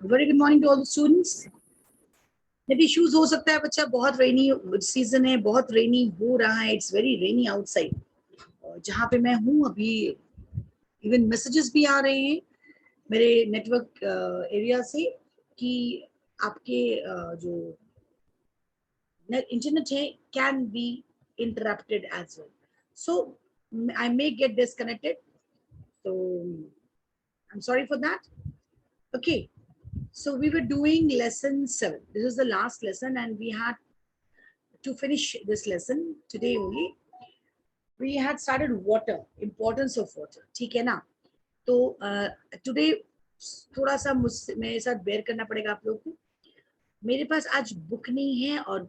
Very good morning to all the students. Maybe issues हो सकता है बच्चा बहुत रेनी सीजन है, बहुत रेनी हो रहा है, इट्स वेरी रेनी आउटसाइड. जहाँ पे मैं हूँ अभी इवन मैसेजेस भी आ रहे हैं मेरे नेटवर्क एरिया से कि आपके जो इंटरनेट है can be interrupted as well, so I may get disconnected, so I'm sorry for that. Okay. So we were doing lesson 7. This is the last lesson and we had to finish this lesson today only. We had started water, importance of water. ठीक है ना? तो today थोड़ा सा मेरे साथ bear करना पड़ेगा आप लोगों को. मेरे पास आज बुक नहीं है और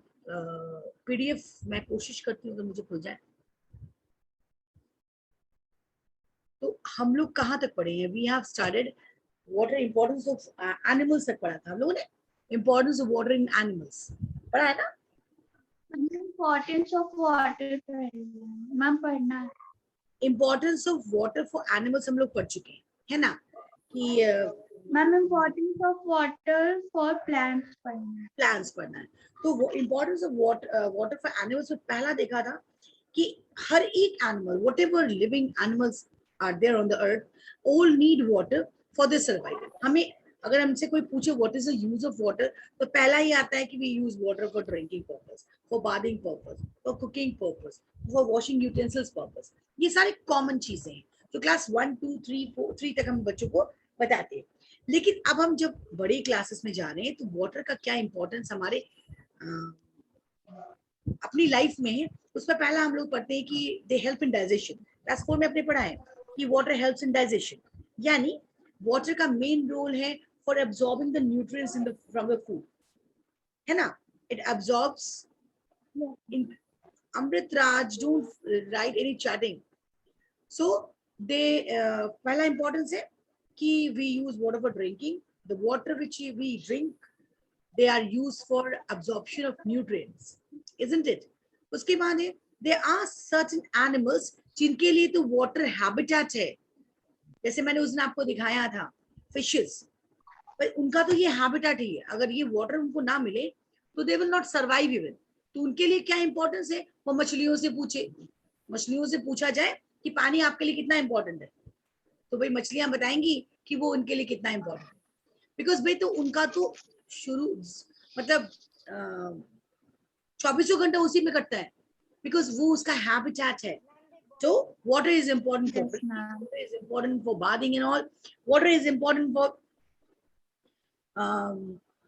PDF मैं कोशिश करती हूँ कि मुझे खुल जाए. तो हम लोग कहाँ तक पढ़े हैं? We have started water, importance of animals तक पढ़ा था हम लोगों ने. Importance of water in animals पढ़ा है ना? Importance of water मैम पढ़ना है. Importance of water for animals हम लोग पढ़ चुके हैं, है ना? कि ma'am importance of water for plants पढ़ना है. plants पढ़ना है. तो वो importance of water for animals में पहला देखा था कि हर एक animal, whatever living animals are there on the earth, all need water for their survival. हमें अगर हमसे कोई पूछे what is the use of water, तो पहला ही आता है कि we use water for drinking purpose, for bathing purpose, for cooking purpose, for washing utensils purpose. ये सारे कॉमन चीजें हैं जो क्लास 1, 2, 3, 4, 3 तक हम बच्चों को बताते हैं. लेकिन अब हम जब बड़ी क्लासेस में जा रहे हैं तो वाटर का क्या इंपॉर्टेंस हमारे अपनी लाइफ में है, उसमें पहला हम लोग पढ़ते हैं कि they help in digestion. Class 4 में अपने पढ़ा है कि वाटर हेल्प्स इन डाइजेशन, यानी वाटर का मेन रोल है for absorbing the nutrients in the from the food, है ना? It absorbs in Amrit Raj, don't write any chatting. So they पहला importance है कि we use water for drinking. The water which we drink, they are used for absorption of nutrients, isn't it? उसके बाद है there are certain animals जिनके लिए तो water habitat है. जैसे मैंने उस दिन आपको दिखाया था fishes, पर उनका तो ये habitat ही है. अगर ये water उनको ना मिले तो they will not survive even. तो उनके लिए क्या इंपॉर्टेंस है? वो मछलियों से पूछे, मछलियों से पूछा जाए कि पानी आपके लिए कितना इंपॉर्टेंट है, तो भाई मछलियां बताएंगी कि वो उनके लिए कितना इंपॉर्टेंट है. बिकॉज भाई तो उनका तो शुरू मतलब 24 घंटा उसी में कटता है, बिकॉज वो उसका हैबिटेट है. So water is important for water is important for bathing and all. Water is important for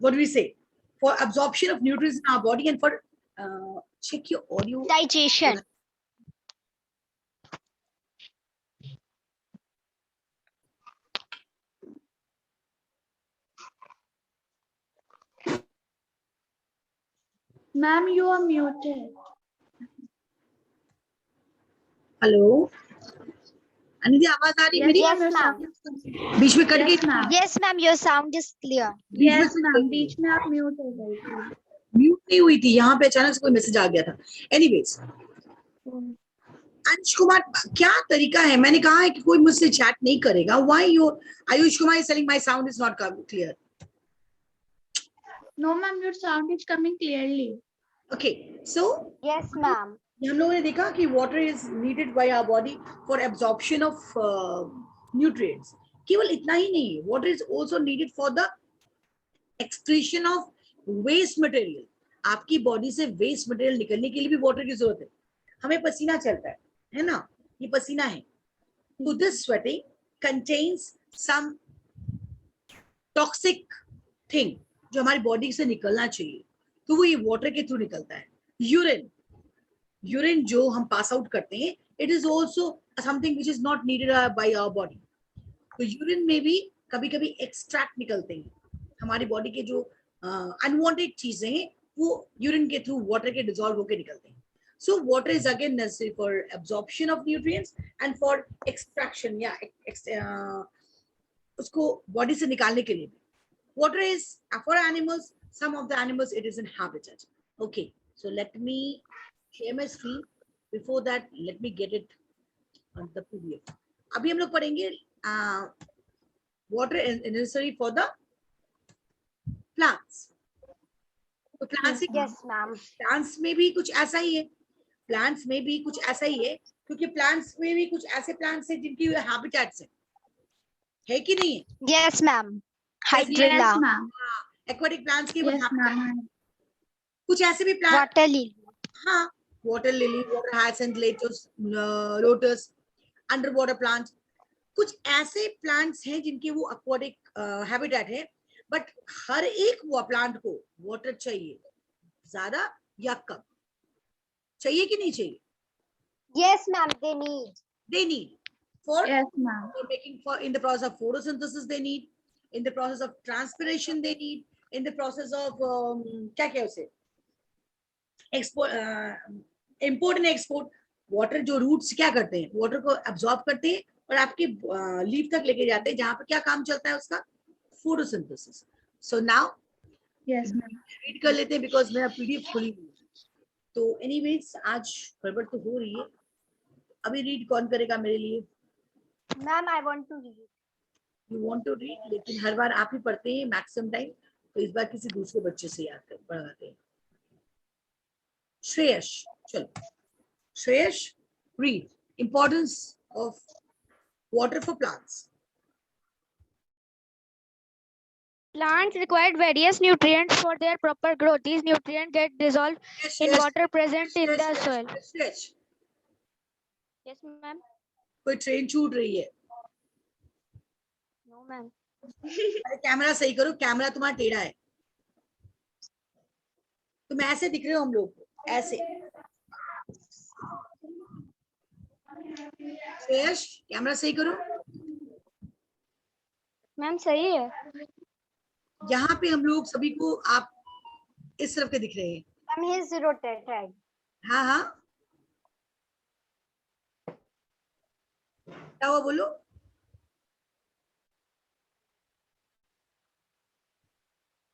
what do we say? For absorption of nutrients in our body and for check your audio. Digestion. Ma'am, you are muted. Hello Anidhi, आवाज आ रही है मेरी? Yes, ma'am. बीच में cut गई. Yes, ma'am. Yes, ma'am. Your sound is clear. Yes, ma'am. बीच में आप mute हो गई थी. म्यूट नहीं हुई थी, यहाँ पे अचानक से कोई मैसेज आ गया था. एनीवेज, अंश कुमार, क्या तरीका है? मैंने कहा है कि कोई मुझसे चैट नहीं करेगा. Why you Ayush Kumar is saying my sound is not clear. No, ma'am, your sound is coming clearly. Okay, so Yes, ma'am. हम लोगों ने देखा कि water is needed by our body for absorption of nutrients. केवल इतना ही नहीं, water is also needed for the excretion of waste material. आपकी बॉडी से वेस्ट मटेरियल निकलने के लिए भी वाटर की जरूरत है. हमें पसीना चलता है ना? ये पसीना है. तो this sweating contains some toxic thing जो हमारी बॉडी से निकलना चाहिए, तो वो ये वाटर के थ्रू निकलता है. यूरिन जो हम पास आउट करते हैं, it is also something which is not needed by our body. तो यूरिन में भी कभी कभी एक्सट्रैक्ट निकलते हैं. हमारी बॉडी के जो अनवांटेड चीजें हैं वो यूरिन के थ्रू वाटर के डिसॉल्व होकर निकलते हैं. So water is again necessary for absorption of nutrients and for extraction, उसको बॉडी से निकालने के लिए. Water is for animals. Some of the animals it is in habitat. Okay, so let me share my screen. Before that, let me get it on the PDF. अभी हम लोग पढ़ेंगे water is necessary for the plants. तो plants Yes, ma'am. Plants में भी कुछ ऐसा ही है, प्लांट्स में भी कुछ ऐसा ही है, क्योंकि प्लांट्स में भी कुछ ऐसे प्लांट्स हैं जिनकी हैबिटेट्स है कि नहीं है? Yes, ma'am. Yes, Hydrilla. ma'am. Aquatic plants की Yes, ma'am. कुछ ऐसे भी प्लांट, Water lily. हाँ, water lily, water hyacinth, lotus, under water plant, कुछ ऐसे प्लांट्स हैं जिनके वो एक्वाटिक हैबिटेट है, बट हर एक वो प्लांट को वाटर चाहिए, ज्यादा या कम, चाहिए कि नहीं चाहिए? Yes, ma'am. They need. They need for Yes, ma'am. making, for in the process of photosynthesis they need, in the process of transpiration they need, in the process of क्या क्या उसे export, import and export. Water जो roots क्या करते हैं, water को absorb करते हैं और आपके लीफ तक लेके जाते हैं, जहां पर क्या काम चलता है उसका, photosynthesis. So now Yes, ma'am. Read कर लेते हैं बिकॉज मेरा पीडीएफ खुली हुई है। तो एनीवेज आज गड़बड़ तो हो रही है, अभी रीड कौन करेगा मेरे लिए? Ma'am, I want to read. You want to read, लेकिन हर बार आप ही पढ़ते हैं मैक्सिमम टाइम, तो इस बार किसी दूसरे बच्चे से याद कर पढ़ाते हैं। श्रेयश, चलो Shreyash, read importance of water for plants. Plants require various nutrients for their proper growth. These nutrients get dissolved in water present in the soil. Shreyash, Yes, ma'am. कोई ट्रेन छूट रही है? No, ma'am. अरे कैमरा सही करो, कैमरा तुम्हारा टेढ़ा है, तुम ऐसे दिख रहे हो हम लोग को, ऐसे। श्रेयश, कैमरा सही करो। Ma'am, सही है. यहाँ पे हम लोग सभी को आप इस तरफ के दिख रहे हैं। Ma'am, he's rotated. हाँ हाँ, क्या हुआ बोलो?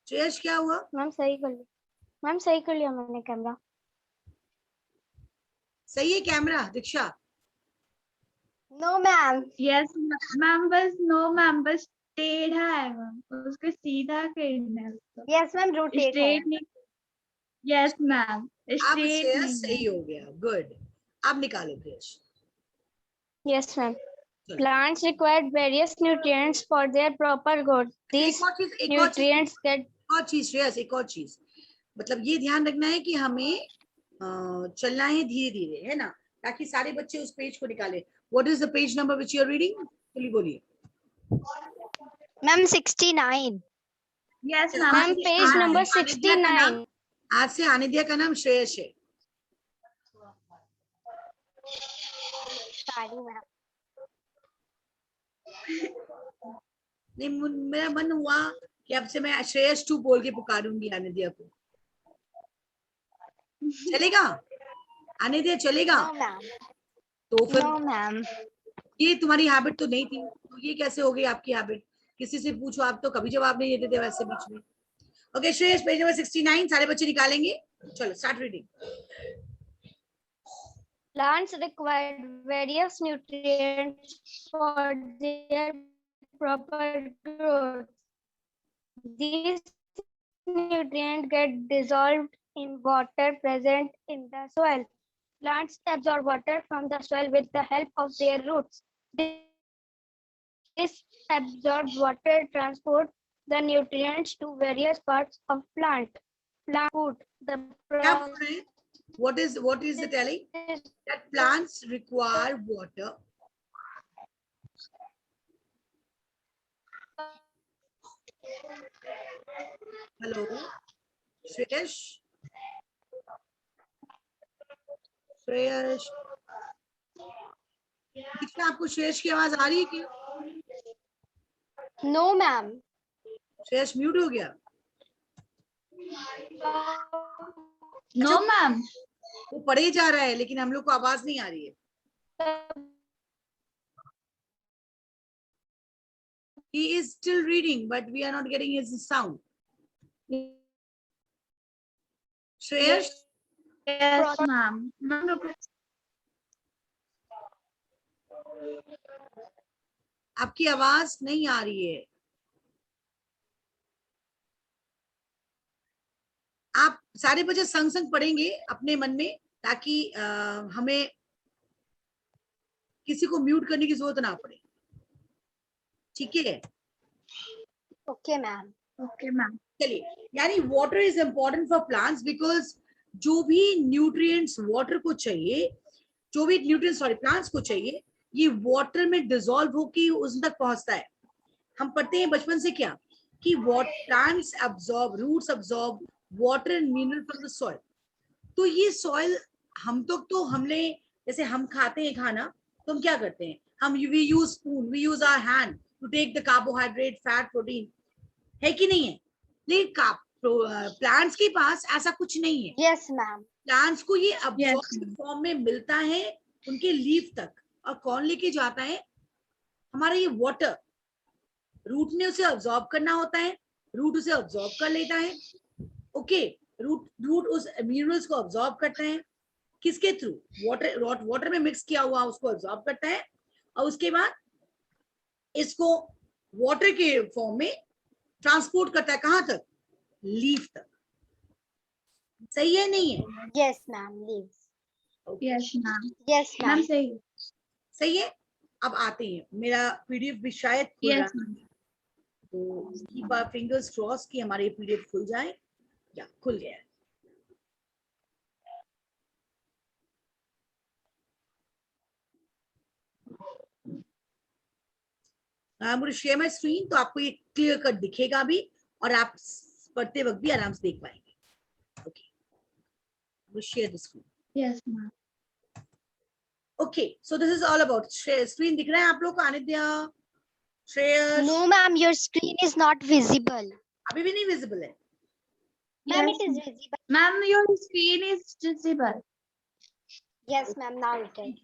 श्रेयश क्या हुआ? Ma'am, सही कर लिया. Ma'am, सही कर लिया मैंने कैमरा. सही है कैमरा दीक्षा? No, ma'am. Yes, ma'am. बस no, ma'am. बस टेढ़ा है मैम, उसको सीधा करना है उसको। Yes, ma'am. Rotated. Straight नहीं। Yes, ma'am. अब Straight श्रेयस नहीं सही है। हो गया, गुड। अब निकालो श्रेयस। Yes, ma'am. चलो। Plants require various nutrients for their proper growth. These एक और चीज nutrients get श्रेयस, एक और चीज, मतलब ये ध्यान रखना है कि हमें चलना है धीरे धीरे, है ना, ताकि सारे बच्चे उस पेज को निकाले। What is the page number which you are reading? बोलिए। Ma'am, 69. Yes, चलो, ma'am. Ma'am, page number 69. आज से आनिद्या का नाम श्रेयस है। Sorry, ma'am. नहीं, मेरा मन हुआ कि अब से मैं श्रेयस 2 बोल के पुकारूंगी आनिद्या को। चलेगा आनिद्या, चलेगा? No, ma'am. तो फिर No, ma'am. ये तुम्हारी हैबिट तो नहीं थी, तो ये कैसे हो गई आपकी हैबिट? किसी से पूछो, आप तो कभी जवाब नहीं देते थे वैसे बीच में। ओके श्रेयस, पेज नंबर 69 सारे बच्चे निकालेंगे। चलो start reading. Plants require various nutrients for their proper growth. These nutrients get dissolved in water present in the soil. Plants absorb water from the soil with the help of their roots. This absorbed water transports the nutrients to various parts of plant food. The क्या बोल रहे हैं? What is the telling? That plants require water. Hello Shreyas, Shreyas, Diksha, आपको श्रेयस की आवाज आ रही है क्या? No, ma'am. श्रेयस म्यूट हो गया। No, ma'am. वो पढ़े जा रहा है लेकिन हम लोग को आवाज नहीं आ रही है। He is still reading, but we are not getting his sound. Shreyas, Yes, ma'am. Ma'am, आपकी आवाज नहीं आ रही है। आप सारे बच्चे संग संग पढ़ेंगे अपने मन में, ताकि हमें किसी को म्यूट करने की जरूरत ना पड़े, ठीक है? Okay, ma'am. Okay, ma'am. चलिए, यानी water is important for plants because जो भी न्यूट्रिएंट्स वाटर को चाहिए, जो भी न्यूट्रिएंट्स सॉरी प्लांट्स को चाहिए, ये वाटर में डिसॉल्व होकर उस तक पहुंचता है। हम पढ़ते हैं बचपन से क्या कि plants absorb, roots absorb water and mineral from the soil. तो ये सॉइल हम तो हमने, जैसे हम खाते हैं खाना तो हम क्या करते हैं, हम we use spoon, we use our hand to take the carbohydrate, fat, protein, है कि नहीं है? लेकिन प्लांट्स के पास ऐसा कुछ नहीं है। Yes, ma'am. प्लांट्स को ये अब्सॉर्ब ma'am. फॉर्म में मिलता है उनके लीफ तक, और कौन लेके जाता है? हमारा ये वाटर। रूट ने उसे अब्सॉर्ब करना होता है, रूट उसे अब्सॉर्ब कर लेता है। ओके, रूट उस मिनरल्स को अब्सॉर्ब करता है, किसके थ्रू? वाटर में मिक्स किया हुआ उसको अब्सॉर्ब करता है, और उसके बाद इसको वाटर के फॉर्म में ट्रांसपोर्ट करता है, कहां तक? लीफ तक। सही है नहीं है? Yes, ma'am. Leaves. Yes, ma'am. Yes, Ma'am, ma'am. सही है. सही है। अब आते हैं, मेरा पीडीएफ भी शायद खुल Yes, रहा है, ma'am. तो कीप आवर फिंगर्स क्रॉस कि हमारे पीडीएफ खुल जाए। या खुल गया है। I'm going to share my screen, तो आपको ये क्लियर कट दिखेगा भी, और आप पढ़ते वक्त भी आराम से देख पाएंगे। Okay, we'll share the screen. Yes, ma'am. Okay, so this is all about screen दिख रहा है आप लोग को? आनिद्या, Shreyas, No, ma'am. Your screen is not visible. अभी भी नहीं विजिबल है? Ma'am, Yes, it is ma'am. visible. Ma'am, your screen is visible. Yes, ma'am. Now it is.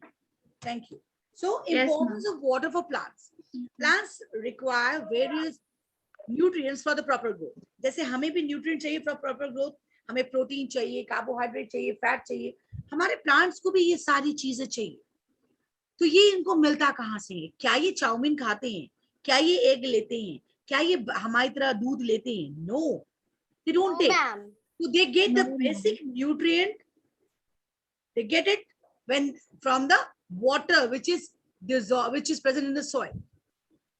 Thank you. So, Yes, importance of water for plants. Plants require various nutrients for the proper growth. जैसे हमें भी nutrient चाहिए for proper growth, हमें protein चाहिए, carbohydrate चाहिए, fat चाहिए, हमारे plants को भी ये सारी चीजें चाहिए। तो ये इनको मिलता कहाँ से है? क्या ये चाउमीन खाते हैं? क्या ये एग लेते हैं? क्या ये हमारी तरह दूध लेते हैं? No, they don't No, take. ma'am. So they get the No, basic nutrient, they get it when from the water which is dissolved, which is present in the soil.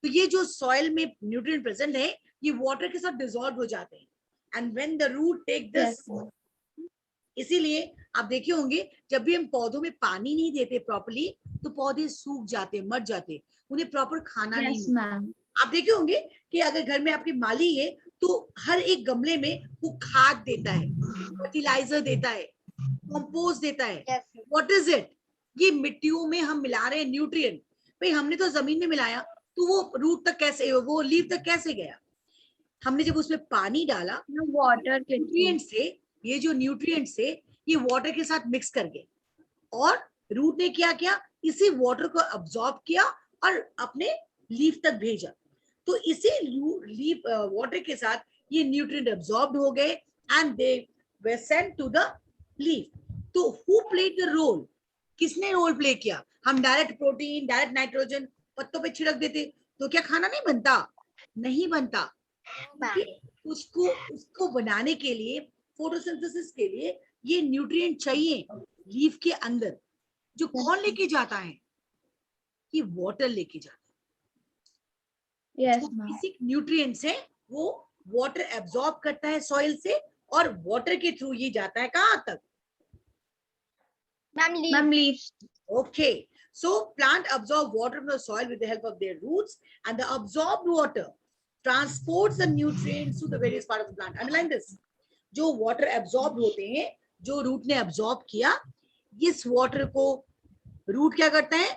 तो ये जो soil में nutrient present है, ये water के साथ dissolved हो जाते हैं, and when the root take this, Yes, ma'am. इसीलिए आप देखे होंगे जब भी हम पौधों में पानी नहीं देते प्रॉपर्ली तो पौधे सूख जाते, मर जाते, उन्हें प्रॉपर खाना नहीं Yes, मिलता। ma'am. आप देखे होंगे कि अगर घर में आपकी माली है तो हर एक गमले में वो खाद देता है, फर्टिलाइजर देता है, कंपोस्ट देता है। Yes. What is it? ये मिट्टियों में हम मिला रहे हैं न्यूट्रिएंट। भाई हमने तो जमीन में मिलाया, तो वो रूट तक कैसे, वो लीफ तक कैसे गया? हमने जब उसमें पानी डाला, No water के न्यूट्रिएंट से, ये जो न्यूट्रिएंट से ये वाटर के साथ मिक्स कर गए, और रूट ने क्या किया? इसी वाटर को अब्सॉर्ब किया और अपने लीफ तक भेजा। तो इसी लीफ वाटर के साथ ये न्यूट्रिएंट अब्सॉर्ब्ड हो गए and they were sent to the leaf. तो हु प्लेड द रोल? किसने रोल प्ले किया? हम डायरेक्ट प्रोटीन, डायरेक्ट नाइट्रोजन पत्तों पे छिड़क देते तो क्या खाना नहीं बनता? नहीं बनता। उसको बनाने के लिए, फोटोसिंथेसिस के लिए ये न्यूट्रिएंट चाहिए लीफ के अंदर, जो कौन लेके जाता है? कि वाटर लेके जाता है। Yes, जो ma'am. बेसिक न्यूट्रिएंट्स है वो वाटर एब्सॉर्ब करता है सॉइल से, और वाटर के थ्रू ये जाता है कहां तक? Ma'am, leaves. Ma'am, leaves. Okay, so plant absorb water from the soil with the help of their roots, and the absorbed water transports the nutrients to the various part of the plant. Underline this. जो water absorbed होते हैं, जो root ने absorb किया, इस water को root क्या करता है?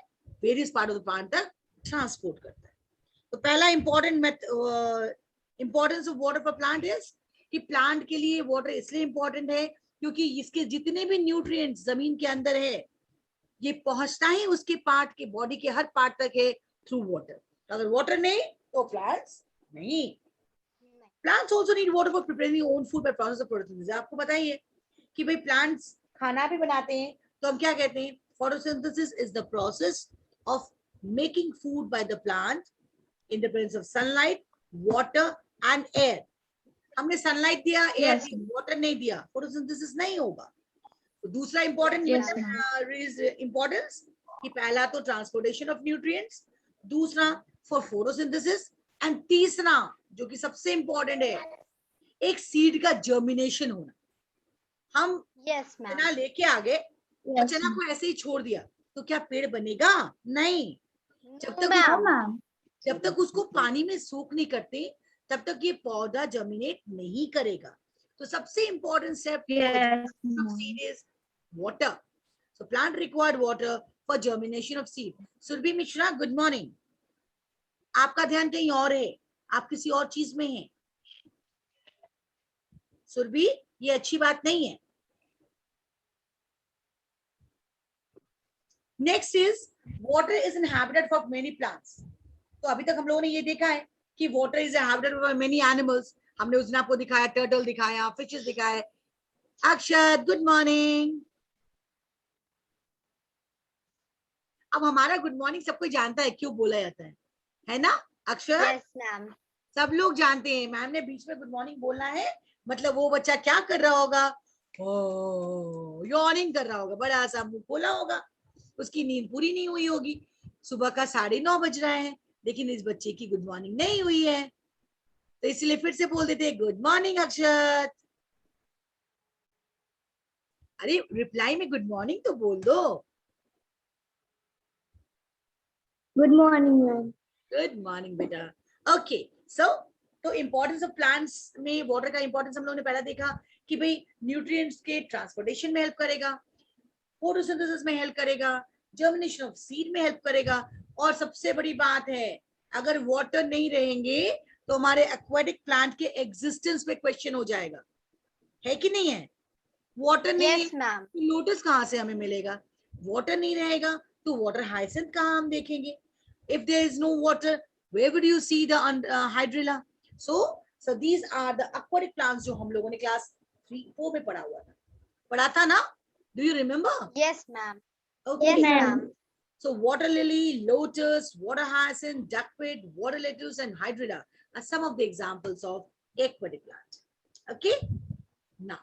Various part of the plant तक transport करता है। तो पहला importance of water for plant is कि plant के लिए water इसलिए important है क्योंकि इसके जितने भी nutrients जमीन के अंदर है, ये पहुंचता है उसके पार्ट के, बॉडी के हर पार्ट तक है थ्रू वाटर। अगर वाटर नहीं तो प्लांट्स नहीं। Plants also need water for preparing own food by process of photosynthesis. आपको बताइए कि भाई प्लांट्स खाना भी बनाते हैं, तो हम क्या कहते हैं? Photosynthesis is the process of making food by the plant in the presence of sunlight, water and air. हमने सनलाइट दिया, एयर Yes, दी, ma'am. वाटर नहीं दिया, फोटोसिंथेसिस नहीं होगा। तो दूसरा इंपॉर्टेंट Yes, ma'am. इंपॉर्टेंस कि पहला तो ट्रांसपोर्टेशन ऑफ न्यूट्रिएंट्स, दूसरा फॉर फोटोसिंथेसिस, एंड तीसरा जो कि सबसे इंपॉर्टेंट है, एक सीड का जर्मिनेशन होना। हम Yes, ma'am. चना लेके आ गए और Yes, चना ma'am. को ऐसे ही छोड़ दिया तो क्या पेड़ बनेगा? नहीं। जब No, तक No, ma'am. ma'am. जब तक उसको पानी में सोख नहीं करते तब तक ये पौधा जर्मिनेट नहीं करेगा। तो सबसे important step Yes, of ma'am. seed is water. So plant required water for germination of seed. Surabhi Mishra, good morning. आपका ध्यान कहीं और है, आप किसी और चीज में हैं। सुरभि, ये अच्छी बात नहीं है। Next is water is an habitat for many plants. तो अभी तक हम लोगों ने ये देखा है कि water is a habitat for many animals. हमने उस दिन आपको दिखाया, टर्टल दिखाया, फिशेस दिखाया। अक्षत, गुड मॉर्निंग। अब हमारा गुड मॉर्निंग सब कोई जानता है क्यों बोला जाता है ना अक्षत? Yes, ma'am. सब लोग जानते हैं। मैम ने बीच में गुड मॉर्निंग बोलना है, मतलब वो बच्चा क्या कर रहा होगा? यॉर्निंग कर रहा होगा, बड़ा सा मुंह खोला होगा, उसकी नींद पूरी नहीं हुई होगी। सुबह का 9:30 बज रहा है, लेकिन इस बच्चे की गुड मॉर्निंग नहीं हुई है, तो इसलिए फिर से बोल देते हैं गुड मॉर्निंग अक्षत। अरे रिप्लाई में गुड मॉर्निंग तो बोल दो। Good morning, ma'am. Good morning बेटा। ओके, सो तो इंपॉर्टेंस ऑफ प्लांट्स में वाटर का इंपॉर्टेंस हम लोगों ने पहला देखा कि भाई न्यूट्रिएंट्स के ट्रांसपोर्टेशन में हेल्प करेगा, फोटोसिंथेसिस में हेल्प करेगा, जर्मिनेशन ऑफ सीड में हेल्प करेगा, और सबसे बड़ी बात है अगर वाटर नहीं रहेंगे तो हमारे एक्वेटिक प्लांट के एग्जिस्टेंस पे क्वेश्चन हो जाएगा, है कि नहीं है? वाटर नहीं Yes, ma'am. है तो लोटस कहाँ से हमें मिलेगा? वाटर नहीं रहेगा तो वाटर हाइसिंथ कहाँ हम देखेंगे? If there is no water, where would you see the hydrilla? So these are the aquatic plants जो हम लोगों ने क्लास 3-4 में पढ़ा था ना? Do you remember? Yes, ma'am. Okay. Yes, ma'am. ma'am. So water lily, lotus, water hyacinth, duckweed, water lettuce, and hydrilla are some of the examples of aquatic plants. Okay. Now,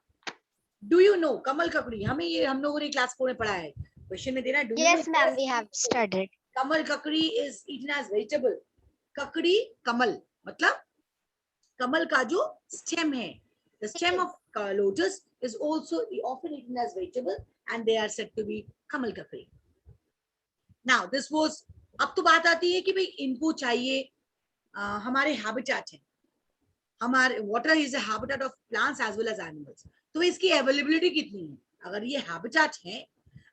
do you know कमल ककड़ी? हमें ये हम लोगों ने class 4 में पढ़ा है। Question में देना, do you Yes, know ma'am. We have studied. कमल ककड़ी is eaten as vegetable. ककड़ी कमल मतलब कमल का जो स्टेम है, the stem of lotus is also often eaten as vegetable and they are said to be कमल ककड़ी. Now this was, अब तो बात आती है कि भाई इनको चाहिए, हमारे हैबिटेट है, हमारे water is a habitat of plants as well as animals. तो इसकी अवेलेबिलिटी कितनी है? अगर ये हैबिटेट है,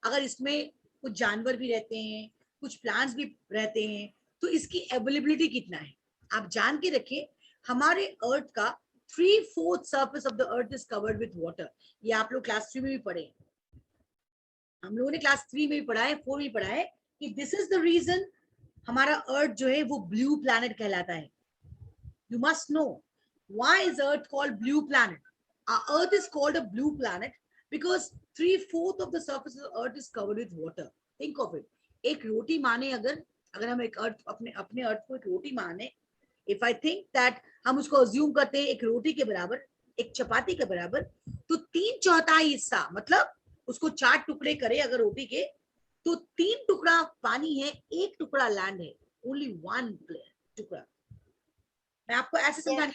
अगर इसमें कुछ जानवर भी रहते हैं, कुछ प्लांट्स भी रहते हैं, तो इसकी अवेलेबिलिटी कितना है आप जान के रखिए। हमारे अर्थ का 3/4 surface of the earth is covered with water. ये आप लोग क्लास 3 में भी पढ़े, हम लोगों ने क्लास 3 में भी पढ़ा है, 4 में भी पढ़ा है कि दिस इज द रीजन हमारा अर्थ जो है वो ब्लू प्लैनेट कहलाता है। You must know why is earth called blue planet? Our earth is called a blue planet because 3/4 of the surface of the earth is covered with water. Think of it. एक रोटी माने, अगर हम एक अर्थ अपने अर्थ को एक रोटी माने, if I think that हम उसको assume करते हैं एक रोटी के बराबर, एक चपाती के बराबर, तो 3/4 हिस्सा मतलब उसको 4 टुकड़े करे अगर रोटी के, तो 3 टुकड़ा पानी है, 1 टुकड़ा लैंड है, only 1 टुकड़ा। मैं आपको ऐसे समझाने,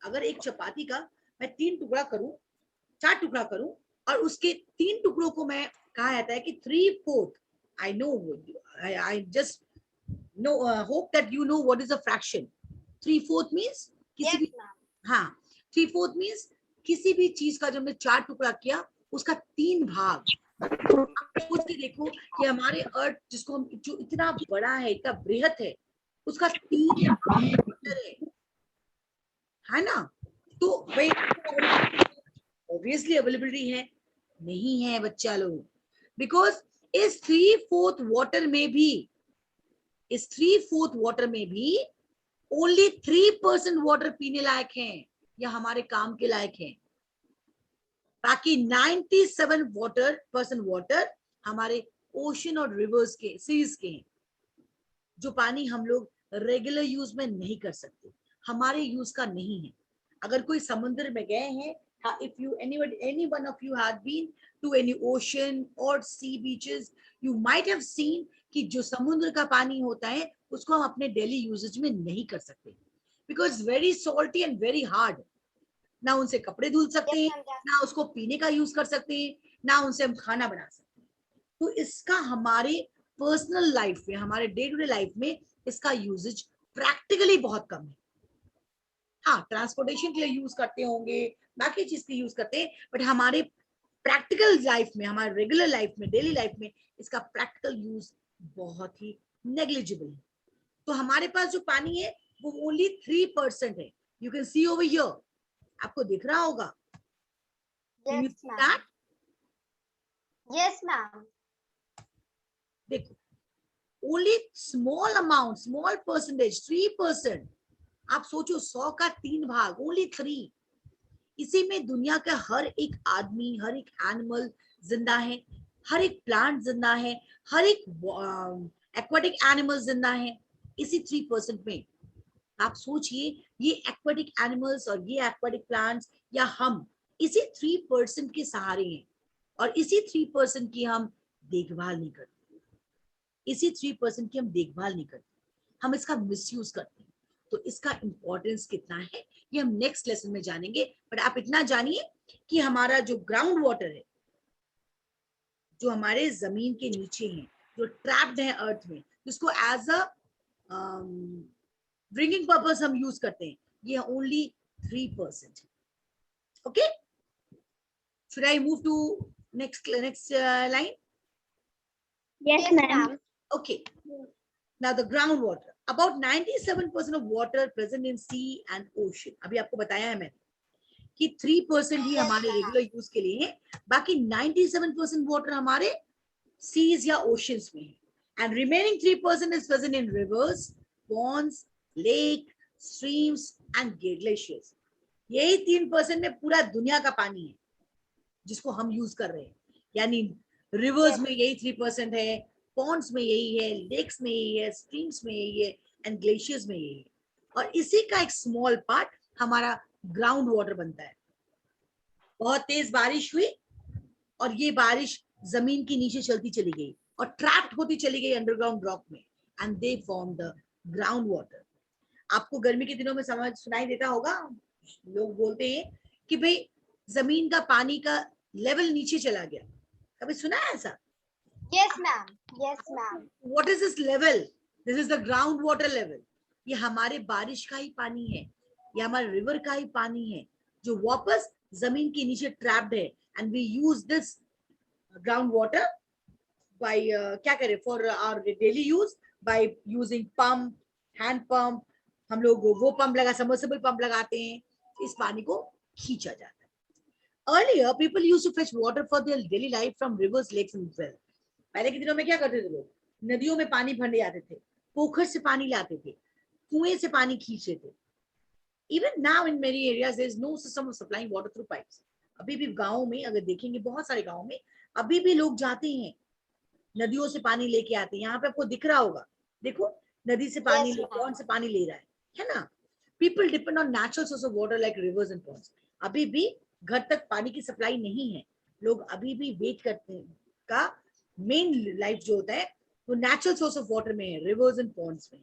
अगर एक चपाती का मैं 3 टुकड़ा करूं, 4 टुकड़ा करूं, और उसके 3 टुकड़ों को मैं कहा जाता है कि 3/4। I know, I just know, hope that you know what is a fraction. 3/4 means किसी Yes, भी, ma'am. हाँ 3/4 means किसी भी चीज का जब मैं 4 टुकड़ा किया उसका 3 भाग। सोच के देखो कि हमारे अर्थ जिसको हम, जो इतना बड़ा है, इतना बृहत है, उसका 3 भाग है ना? तो भाई ऑब्वियसली अवेलेबिलिटी है, नहीं है बच्चा लोग, बिकॉज इस 3/4 वाटर में भी, इस 3/4 वाटर में भी ओनली 3% वाटर पीने लायक है या हमारे काम के लायक है। बाकी 97% वाटर हमारे ओशन और रिवर्स के, सीज के हैं, जो पानी हम लोग रेगुलर यूज में नहीं कर सकते, हमारे यूज का नहीं है। अगर कोई समुद्र में गए हैं, if you any one of you had been to any ocean or sea beaches, you might have seen कि जो समुद्र का पानी होता है उसको हम अपने डेली यूजेज में नहीं कर सकते, because very salty and very hard. ना उनसे कपड़े धुल सकते हैं, ना उसको पीने का यूज कर सकते हैं, ना उनसे हम खाना बना सकते हैं. तो इसका हमारे पर्सनल लाइफ में, हमारे डे टू डे लाइफ में इसका यूजेज प्रैक्टिकली बहुत कम है. हाँ, ट्रांसपोर्टेशन के लिए यूज करते होंगे, बाकी चीज के यूज करते हैं, बट हमारे प्रैक्टिकल लाइफ में, हमारे रेगुलर लाइफ में, डेली लाइफ में इसका प्रैक्टिकल यूज बहुत ही नेग्लिजिबल है. तो हमारे पास जो पानी है वो ओनली 3% है. You can see over here, आपको दिख रहा होगा. Yes, ma'am. Yes, ma'am. देखो, only small amount, small percentage, 3%. आप सोचो 100 का 3 भाग, ओनली 3. इसी में दुनिया का हर एक आदमी, हर एक एनिमल जिंदा है, हर एक प्लांट जिंदा है, हर एक एक्वाटिक एनिमल जिंदा है, इसी 3% में. आप सोचिए, ये एक्वाटिक एनिमल्स और ये एक्वाटिक प्लांट्स या हम इसी 3% के सहारे हैं, और इसी 3% की हम देखभाल नहीं करते. इसी 3% की हम देखभाल नहीं करते, हम इसका मिसयूज करते हैं. तो इसका इंपॉर्टेंस कितना है ये हम नेक्स्ट लेसन में जानेंगे. बट आप इतना जानिए कि हमारा जो ग्राउंड वाटर है, जो हमारे जमीन के नीचे है, जो ट्रैप्ड है अर्थ में, जिसको एज अ ड्रिंकिंग पर्पस हम यूज करते हैं, ये only 3%. Okay, should I move to next line? Yes, ma'am. Okay. Now the groundwater. About 97% of water present in sea and ocean. अभी आपको बताया है मैंने कि 3% ही हमारे रेगुलर यूज के लिए है, बाकी 97% वाटर हमारे सीज या ओशंस में है. And remaining 3% is present in rivers, ponds, lake, streams and glaciers. यही 3% में पूरा दुनिया का पानी है जिसको हम यूज कर रहे हैं. यानी रिवर्स में यही 3% है, पॉन्ड्स में यही है, लेक्स में यही है, स्ट्रीम्स में यही है एंड ग्लेशियर्स में यही है. और इसी का एक स्मॉल पार्ट हमारा ग्राउंड वाटर बनता है. बहुत तेज बारिश हुई और ये बारिश जमीन के नीचे चलती चली गई और ट्रैप्ड होती चली गई अंडरग्राउंड रॉक में, and they form the ground water. आपको गर्मी के दिनों में समझ सुनाई देता होगा, लोग बोलते हैं कि भाई जमीन का पानी का लेवल नीचे चला गया. कभी सुना है ऐसा? Yes, ma'am. Yes, ma'am. What is this level? This is the groundwater level. ये हमारे बारिश का ही पानी है, ये हमारे रिवर का ही पानी है जो वापस जमीन के नीचे ट्रैप्ड है. And we use this ground water by क्या करें for our daily use, by using pump, hand pump. हम लोग वो पंप लगा, सबमर्सिबल पंप लगाते हैं, इस पानी को खींचा जाता है. Earlier, people used to fetch water for their daily life from rivers, lakes and wells. पहले के दिनों में क्या करते थे लोग? नदियों में पानी भरने आते थे, पोखर से पानी लाते थे, कुएं से पानी खींचते थे. Even now in many areas there is no system of supplying water through pipes. अभी भी गाँव में अगर देखेंगे, बहुत सारे गाँव में अभी भी लोग जाते हैं, नदियों से पानी लेके आते हैं. यहाँ पे आपको दिख रहा होगा, देखो नदी से पानी ले, कौन से पानी ले रहा है ना. People depend on natural source of water like rivers and ponds. अभी भी घर तक पानी की सप्लाई नहीं है, लोग अभी भी वेट करते हैं. का मेन लाइफ जो होता है वो नेचुरल सोर्स ऑफ वाटर में है, रिवर्स एंड पॉन्ड्स में.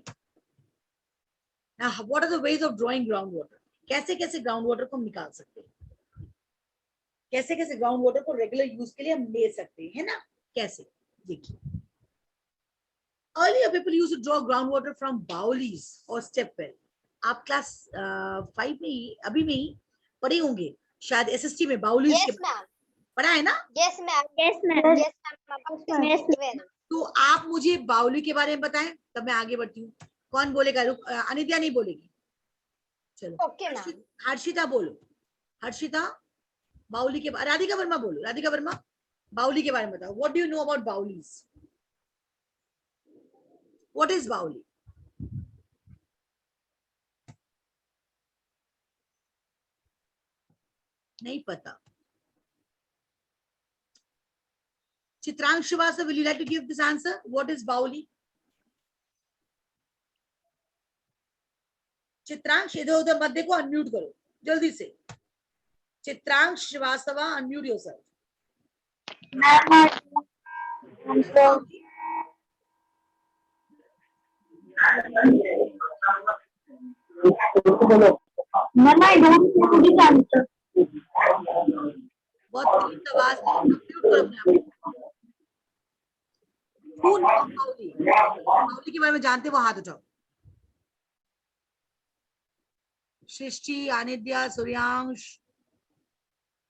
Now, what are the ways of drawing groundwater? कैसे कैसे ग्राउंड वाटर को हम निकाल सकते हैं, कैसे कैसे ग्राउंड वाटर को रेगुलर यूज के लिए हम ले सकते हैं, है ना. कैसे, देखिए. Earlier people used to draw groundwater from baulis or step well. आप क्लास 5 में ही, अभी में ही पढ़े होंगे शायद, एसएसटी में बाउलीज Yes, के ma'am. पढ़ा है ना. Yes, ma'am. Yes, ma'am. Yes, ma'am. Yes, ma'am. तो आप मुझे बाउली के बारे में बताएं, तब मैं आगे बढ़ती हूँ. कौन बोलेगा? अनित्या नहीं बोलेगी, चलो. Okay, ma'am. हर्षिता बोलो. हर्षिता, बाउली के बारे. राधिका वर्मा बोलो. राधिका वर्मा, बाउली के बारे में बताओ. What do you know about baolis? What is baoli? नहीं पता. Chitransh Srivastava, will you like to give this answer? What is बाउली? चित्रांश इधर उधर मत देखो, अनम्यूट करो. जल्दी से। Chitransh Srivastava, unmute yourself. बहुत तेज आवाज में म्यूट करो अपने आप को। कौन बाउली? बाउली के बारे में जानते हो? हाथ उठाओ। सृष्टि, आनिद्या, सूर्यांश,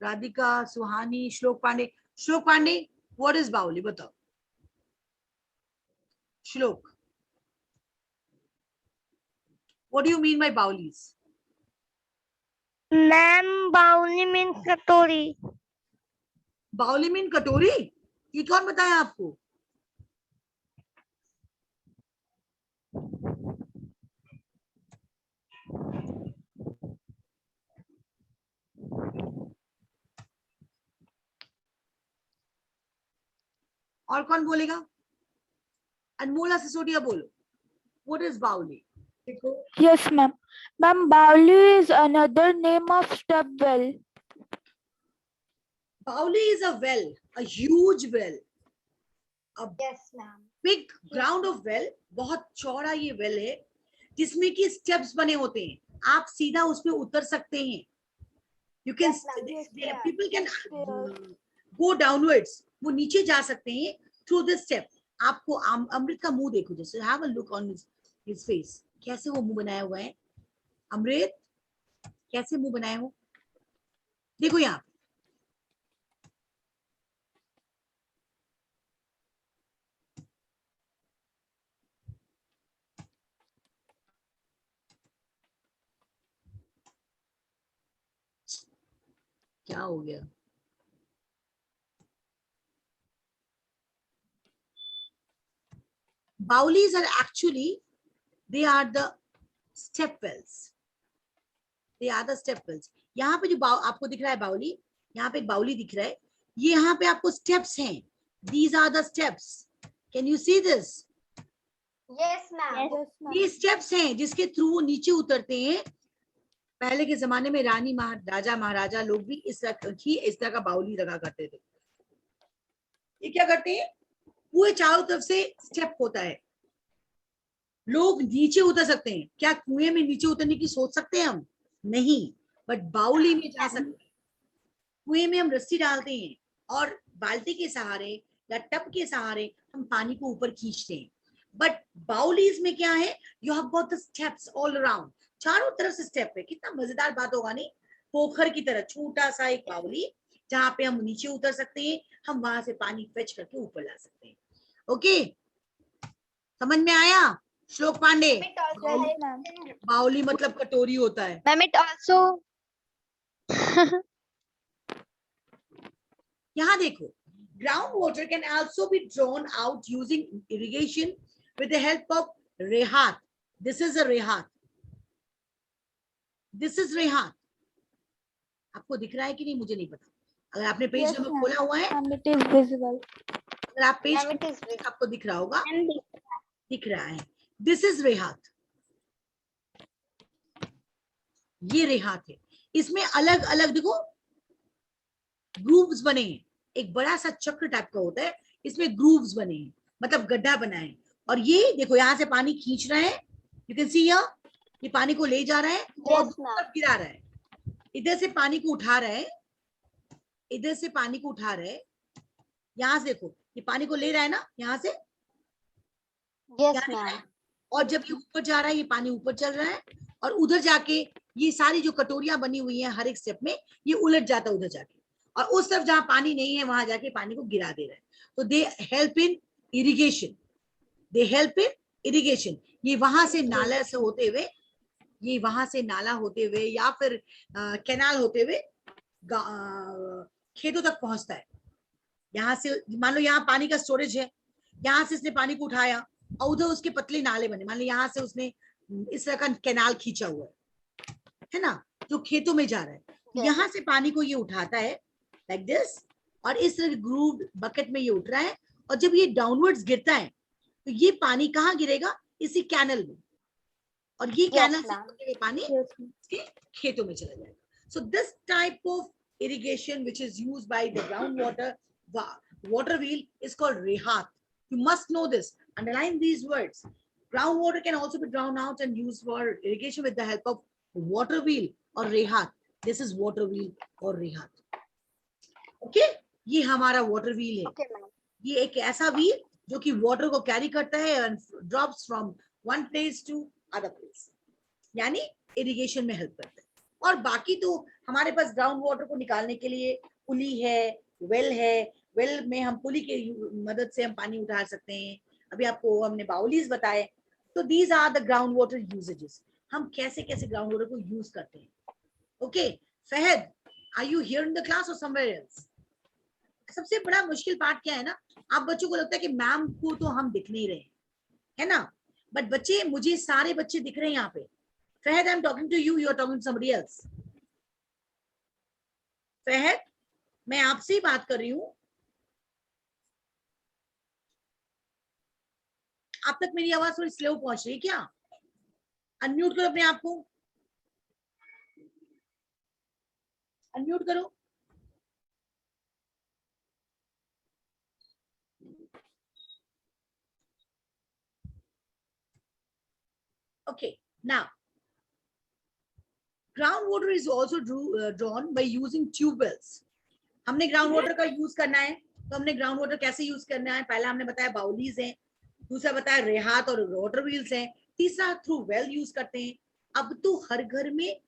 राधिका, सुहानी, श्लोक पांडे। श्लोक पांडे, व्हाट इज बाउली? बताओ। श्लोक, what do you mean by baulis? Ma'am, bauli means katori. बाउली मीन कटोरी? ये कौन बताया आपको? और कौन बोलेगा? अनमोला सिसोदिया बोलो, what is बाउली? Yes, ma'am. Ma'am, Bauli is another name of step well. Bauli is a well, a huge well, a Yes, ma'am. big ground of well. बहुत चौड़ा ये well है जिसमें की steps बने होते हैं, आप सीधा उसमें उतर सकते हैं. You can, people can go downwards. वो नीचे जा सकते हैं through this step. आपको अमृत का मुंह देखो, जैसे have a look on his face. कैसे वो मुंह बनाया हुआ है? अमृत, कैसे मुंह बनाया हो? देखो यहाँ क्या हो गया? Baulis are actually, they are the step wells. They are the step wells. यहाँ पे जो आपको दिख रहा है बाउली, यहाँ पे एक बाउली दिख रहा है, ये यहाँ पे आपको steps हैं. These are the steps. Can you see this? Yes, ma'am. Yes, ma'am. ये steps हैं जिसके थ्रू वो नीचे उतरते हैं. पहले के जमाने में रानी राजा महाराजा लोग भी इस तरह का बाउली लगा करते थे. ये क्या करते हैं? कुएं चारों तरफ से स्टेप होता है, लोग नीचे उतर सकते हैं. क्या कुएं में नीचे उतरने की सोच सकते हैं हम? नहीं, बट बाउली में जा सकते हैं. कुएं में हम रस्सी डालते हैं और बाल्टी के सहारे या टब के सहारे हम पानी को ऊपर खींचते हैं. बट बाउलीज में क्या है? You have got the steps all around, चारों तरफ से स्टेप है. कितना मजेदार बात होगा नहीं? पोखर की तरह छोटा सा एक बाउली जहाँ पे हम नीचे उतर सकते हैं, हम वहां से पानी फेच करके ऊपर ला सकते हैं. ओके, समझ में आया? श्लोक पांडे, बाउली मतलब कटोरी होता है. Ma'am, it also. यहाँ देखो, ground water can also be drawn out using irrigation with the help of rehat. This is a rehat. This is rehat. आपको दिख रहा है कि नहीं मुझे नहीं पता. अगर आपने पेज Yes, नंबर खोला हुआ है, And it is visible. अगर आप page Ma'am, it is visible. आपको दिख रहा होगा, दिख रहा है. This is rahat. ये रेहात है. इसमें अलग अलग देखो ग्रूव्स बने हैं. एक बड़ा सा चक्र टाइप का होता है, इसमें ग्रूव्स बने हैं, मतलब गड्ढा बना है. और ये देखो यहाँ से पानी खींच रहा है. यू कैन सी हियर, ये पानी को ले जा रहा है और Yes, ma'am. ऊपर गिरा रहा है. इधर से पानी को उठा रहा है, इधर से पानी को उठा रहा है. यहाँ से देखो, ये पानी को ले रहा है ना यहाँ से. Yes, ma'am. और जब ये ऊपर जा रहा है, ये पानी ऊपर चल रहा है और उधर जाके ये सारी जो कटोरियां बनी हुई हैं हर एक स्टेप में, ये उलट जाता है उधर जाके, और उस तरफ जहां पानी नहीं है वहां जाके पानी को गिरा दे रहा है. तो दे हेल्प इन इरिगेशन. दे हेल्प इन इरिगेशन. ये वहां से नाला से होते हुए, ये वहां से नाला होते हुए या फिर कैनाल होते हुए खेतों तक पहुंचता है. यहाँ से मान लो यहाँ पानी का स्टोरेज है, यहाँ से इसने पानी को उठाया और उधर उसके पतले नाले बने. मान लो यहाँ से उसने इस तरह का कैनाल खींचा हुआ है ना, जो खेतों में जा रहा है. यहाँ से पानी को ये उठाता है लाइक दिस, और इस तरह ग्रूव बकेट में ये उठ रहा है. और जब ये डाउनवर्ड्स गिरता है तो ये पानी कहाँ गिरेगा? इसी कैनल में. और ये कैनल से ma'am. ये पानी इसके खेतों में चला जाएगा. So this type of irrigation which is used by the groundwater water wheel is called rehat. You must know this. Underline these words. Groundwater can also be drawn out and used for irrigation with the help of water wheel or rehat. This is water wheel or rehat. Okay? ये हमारा water wheel है. Okay, ma'am. ये एक ऐसा wheel जो कि water को carry करता है and drops from one place to other place. यानी इरिगेशन में हेल्प करता है. और बाकी तो हमारे पास ग्राउंड वाटर को निकालने के लिए पुली है, वेल है. वेल में हम पुली के मदद से हम पानी उठा सकते हैं. अभी आपको हमने बाउलीज बताए. तो these are the ground water usages. हम कैसे कैसे ग्राउंड वाटर को यूज करते हैं. Okay Fahad, are you here in the class or somewhere else? सबसे बड़ा मुश्किल पार्ट क्या है ना, आप बच्चों को लगता है कि मैम को तो हम दिख नहीं रहे है ना, बट बच्चे, मुझे सारे बच्चे दिख रहे हैं यहाँ पे. Fahad, I am talking to you, you are talking to somebody else. Fahad, मैं आपसे ही बात कर रही हूँ. आप तक मेरी आवाज थोड़ी स्लो पहुंच रही है क्या? अनम्यूट करो अपने आप को, अनम्यूट करो. Okay, now groundwater is also drawn by using tube wells. हमने ग्राउंड वाटर का यूज करना है, तो हमने ग्राउंड वाटर कैसे यूज करना है? पहला हमने बताया बाउलीज हैं, दूसरा बताया रेहात और वाटर व्हील्स हैं, तीसरा थ्रू वेल यूज करते हैं. अब तो हर घर में,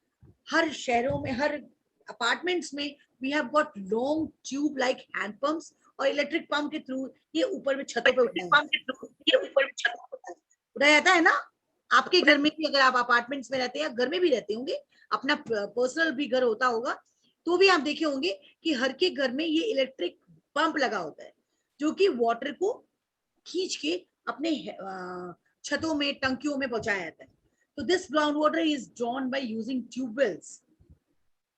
हर शहरों में, हर अपार्टमेंट्स में we have got long tube like hand pumps और इलेक्ट्रिक पंप के थ्रू ये ऊपर में छतों पे उठाया जाता है ना. आपके घर में भी, अगर आप अपार्टमेंट्स में रहते हैं, घर में भी रहते होंगे, अपना पर्सनल भी घर होता होगा, तो भी आप देखे होंगे कि हर के घर में ये इलेक्ट्रिक पंप लगा होता है जो कि वाटर को खींच के अपने छतों में, टंकियों में पहुंचाया जाता है. तो this ground water is drawn by using tube wells.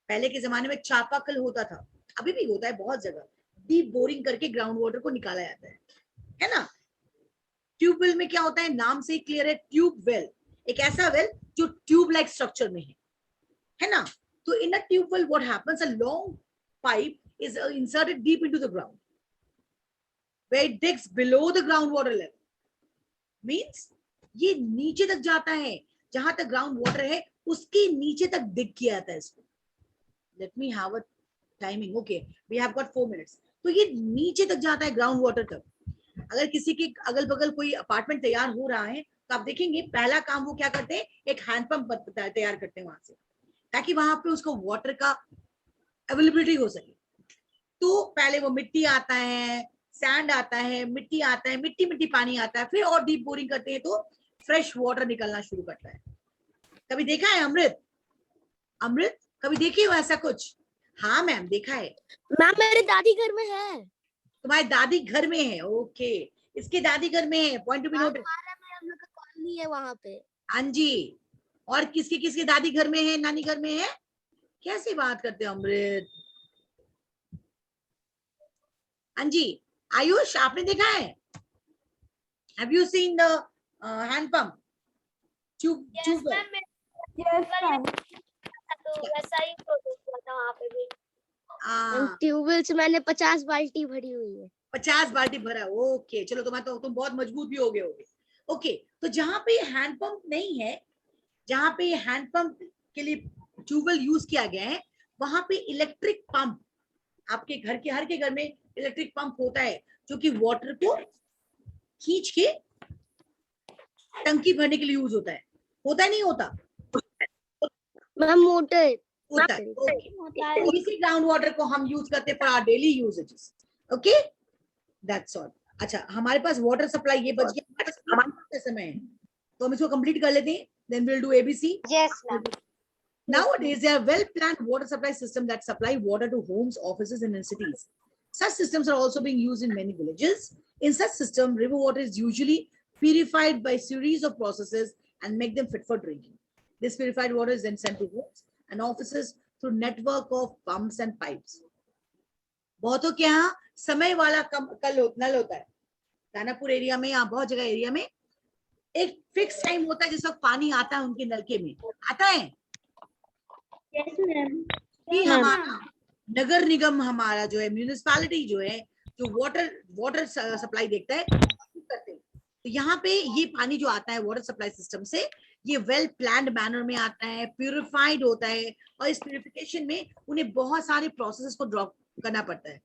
पहले के जमाने में चापाकल होता था, अभी भी होता है बहुत जगह. डीप बोरिंग करके ग्राउंड वाटर को निकाला जाता है ना. ट्यूबवेल में क्या होता है, नाम से ही क्लियर है. ट्यूब वेल एक ऐसा वेल जो ट्यूब लाइक स्ट्रक्चर में है ना. तो in a tube well what happens, a long pipe is inserted deep into the ground where it digs below the groundwater level. Means ये नीचे तक जाता है, जहां तक ग्राउंड वाटर है उसके नीचे तक डिग किया जाता है इसको. Let me have a timing. Okay, we have got 4 minutes. तो ये नीचे तक जाता है ग्राउंड वाटर तक. अगर किसी के अगल बगल कोई अपार्टमेंट तैयार हो रहा है तो आप देखेंगे पहला काम वो क्या करते हैं, एक हैंड पंप तैयार करते हैं वहां से, ताकि वहां पे उसको वाटर का अवेलेबिलिटी हो सके. तो पहले वो मिट्टी आता है, सैंड आता है, मिट्टी आता है, मिट्टी मिट्टी पानी आता है, फिर और डीप बोरिंग करते हैं तो फ्रेश वाटर निकलना शुरू करता है. कभी देखा है अमृत? अमृत कभी देखी हो ऐसा कुछ? हाँ मैम, देखा है. मैम मेरे दादी घर में है. तुम्हारी दादी घर में है? ओके, इसके दादी घर में है. Point to be noted. हम लोग का कॉलोनी है वहाँ पे. हाँ जी. और किसके किसके दादी घर में है, नानी घर में है? कैसी बात करते हो अमृत? हाँ जी. आयुष, आपने देखा है? Have you seen the hand pump? Tube. Yes, ma'am. तो वैसा ही प्रोसेस हुआ था वहाँ पे भी. हाँ, ट्यूबवेल से मैंने 50 बाल्टी भरी हुई है. 50 बाल्टी भरा. ओके, चलो तुम बहुत मजबूत भी हो गए होगे. ओके, तो जहां पे हैंड पंप नहीं है, जहां पे हैंड पंप के लिए ट्यूबवेल यूज किया गया है, वहां पे इलेक्ट्रिक पंप, आपके घर के हर के घर में इलेक्ट्रिक पंप होता है जो कि वाटर को खींच के टंकी भरने के लिए यूज होता है. होता है नहीं होता? मैम मोटर होता है. तो इसी ग्राउंड वाटर को हम यूज करते हैं for our daily usages. Okay, that's all. अच्छा, हमारे पास वाटर सप्लाई ये बच गया. हमारे समय है तो हम इसको कंप्लीट कर लेते हैं. Then we will do ABC. Yes ma'am. Nowadays, there are well-planned water supply systems that supply water to homes, offices, and in cities. Such systems are also being used in many villages. In such system, river water is usually purified by a series of processes and make them fit for drinking. This purified water is then sent to homes and offices through network of pumps and pipes. बहुतों के यहाँ समय वाला नल होता है. Danapur area में, यहाँ बहुत जगह एरिया में एक फिक्स टाइम होता है जिस वक्त पानी आता है उनके नलके में, आता है Yes, ma'am. कि हमारा नगर निगम, हमारा जो है म्यूनिसिपैलिटी जो है, जो वाटर सप्लाई देखता है, करते हैं। तो यहाँ पे ये पानी जो आता है वाटर सप्लाई सिस्टम से, ये वेल प्लान्ड मैनर में आता है, प्यूरिफाइड होता है, और इस प्यूरिफिकेशन में उन्हें बहुत सारे प्रोसेसेस को ड्रॉप करना पड़ता है,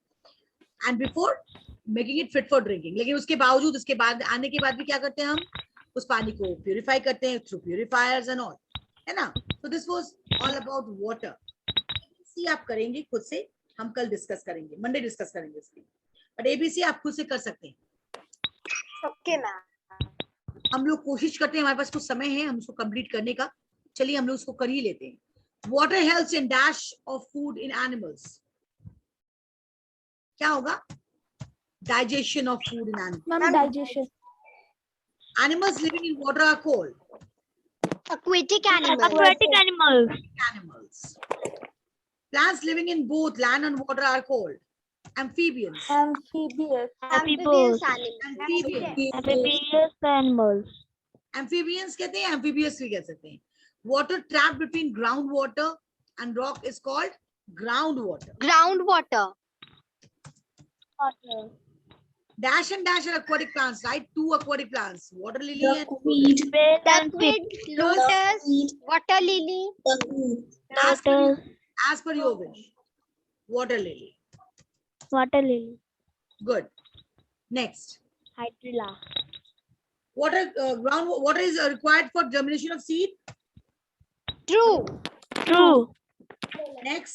and before making it fit for drinking. लेकिन उसके बावजूद, उसके बाद आने के बाद भी क्या करते हैं हम, उस पानी को प्यूरिफाई करते हैं थ्रू प्यूरिफायर्स एंड ऑल, है ना। तो this was all about water. See आप करेंगे खुद से, हम कल डिस्कस करेंगे, मंडे डिस्कस करेंगे इसकी, बट एबीसी आप खुद से कर सकते हैं। Okay, ma'am. हम लोग कोशिश करते हैं, हमारे पास कुछ समय है हम उसको कंप्लीट करने का, चलिए हम लोग उसको कर ही लेते हैं। Water helps in dash of food in animals, क्या होगा, digestion of food in animals. Ma'am, digestion. Animals living in water are called Aquatic animals. Aquatic animals. animals. Plants living in both land and water are called amphibians. Amphibious. Amphibious animals. Amphibians. Amphibious animals. Amphibians कहते हैं, amphibious भी कह सकते हैं। Water trapped between groundwater and rock is called groundwater. Groundwater. Water. Dash and dash are aquatic plants, right? Two aquatic plants, water lily and Whale and Duckweed, lotus, water lily. as per, lotus. as per your wish. Water lily. Water lily. Good. Next. Hydrilla. Water is required for germination of seed. True. True. Next.